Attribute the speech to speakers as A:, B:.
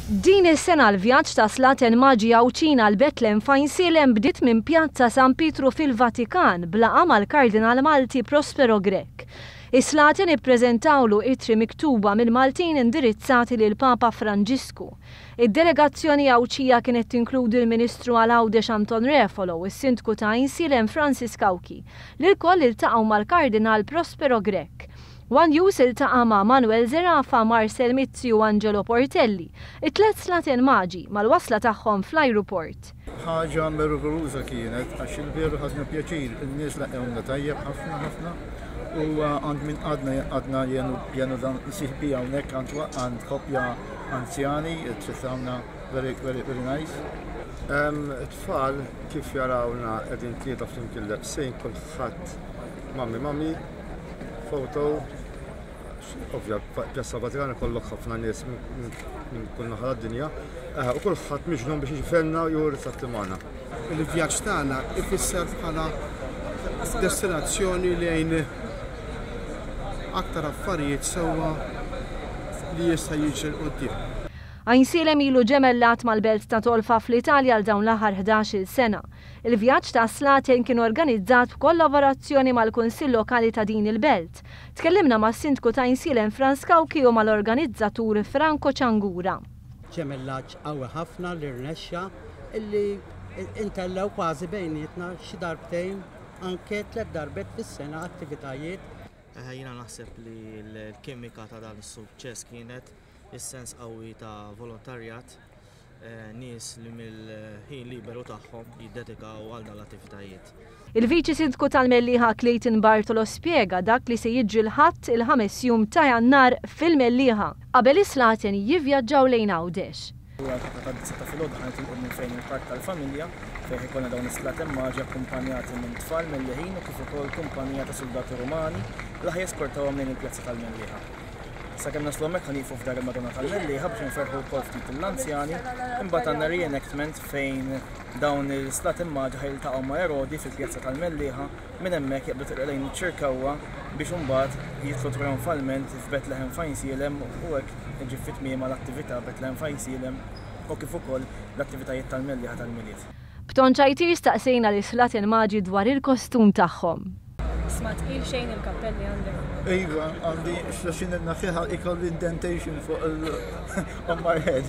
A: Din is-sena l-vjaġġ ta' Slaten Maġija u Ċina l-Betlem Fajnsielem bdiet minn Pjazza San Pietru fil-Vatikan blaqa mal-Kardinal Malti Prospero Grech. Is-Slaten ippreżentawlu ittri miktuba mill-Maltin indirizzati lil Papa Franġisku. Id-delegazzjoni Awċija kienet tinkludi l-Ministru għal-Għawdex Anton Refolo u s-Sindku ta' Fajnsielem Francis Kawki li l-koll iltaqgħu mal-Kardinal Prospero Grech. Wan Jus iltaqa' ma' Manuel Zerafa, Marcel Mizzi u Angelo Portelli, it-tlet Slaten Maġi mal-wasla tagħhom fl-ajruport.
B: ħaġa mergoluża kienet għax il-veru ħażna pjaċir, in-nies laqgħuna tajjeb ħafna u għand minn għadna jenu dan siħbi hawnhekk għand koppja anzjani, tritawna very nice.
C: It-tfal kif jarawna qegħdin tlieta flimkien lebsejn kulħadd mammi foto ovvja Pjazza Vatikana kollok ħafna nies minn kull naħa d-dinja u kulħadd miġnun biex jiġifelna juri tattimana.
D: Il-vjaġġ tagħna ifisser bħala destinazzjoni lejn aktar affarijiet sewwa li jista' jiġri quddiem.
A: Fajnsielem ilu ġemellat mal-belt ta' Tolfa fl-Italja għal dawn l-aħħar 11-il sena. Il-vjaġġ ta' Slaten kien organizzat b'kollaborazzjoni mal-Kunsill Lokali ta' din il-belt. Tkellimna mas-Sindku ta' Fajnsielem Franz Kawki u mal-organizzatur Franco Ċangura.
E: Ġemellaġġ qawwi ħafna li rnexxa illi intellaw kważi bejnietna xi darbtejn anke 3 darbet fis-sena attivitajiet.
F: Jiena naħseb li l-kimika ta' dan is-suċċess kienet is-sens qawwi ta' volontarjat, nies li mill-ħin liberu tagħhom jiddedikaw għal dan l-attivitajiet.
A: Il-Viċi Sindku tal-Mellieħa Clayton Bartolo spjega dak li se jiġri l-ħadd il-5 jum ta' Jannar fil-Mellieħa qabel is-Slaten jivvjaġġaw lejn Għawdex.
G: Ta' filgħodu ħanet inqud minn fejn il-Park tal-Familja fejn ikollna dawn is-Slaten Maġi akkumpanjati minn tfal Mellieħin u kif ukoll kumpanija ta' soldati Rumani li jeskortawhom lejn il-Pjazza tal-Mellieħa. Sakemm naslu hemmhekk ħaniqfu f'dar il-Madonna tal-Mellieħa biex nferħu wkoll ftit l-anzjani, imbagħad għandna reenactment fejn dawn il-Slaten Maġi ħajiltaqgħu ma' Erodi fil-Pjazza tal-Mellieħa minn hemmhekk jaqbdu triq lejn iċ-ċirkewwa biex imbagħad jidħlu trionfalment f'Bethlehem Fajnsielem u hekk iġi fit-tmiema l-attività Bethlehem Fajnsielem u kif ukoll l-attivitajiet tal-Mellieħa tal-Miliet.
A: B'ton ċajtir staqsejna lis-Slaten Maġi dwar il-kostum tagħhom.
H: Smat il xejn il-kappelli għandek.
B: Iva, għandi xaxin il-naħiħa ikolli indentation fuq on my head.